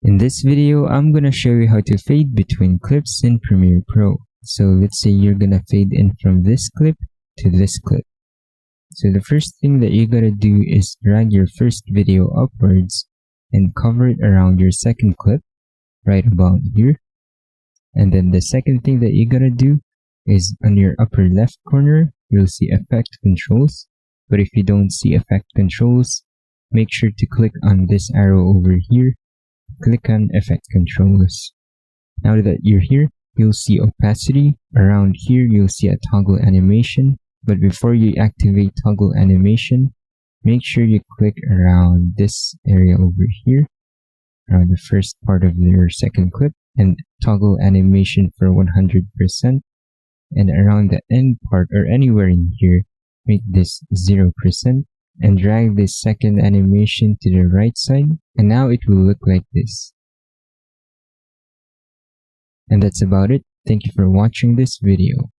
In this video, I'm gonna show you how to fade between clips in Premiere Pro. So let's say you're gonna fade in from this clip to this clip. So the first thing that you gotta do is drag your first video upwards and cover it around your second clip, right about here. And then the second thing that you gotta do is on your upper left corner, you'll see Effect Controls. But if you don't see Effect Controls, make sure to click on this arrow over here. Click on Effect Controls. Now that you're here, you'll see Opacity. Around here, you'll see a Toggle Animation. But before you activate Toggle Animation, make sure you click around this area over here, around the first part of your second clip, and Toggle Animation for 100%. And around the end part or anywhere in here, make this 0%. And drag this second animation to the right side, and now it will look like this. And that's about it. Thank you for watching this video.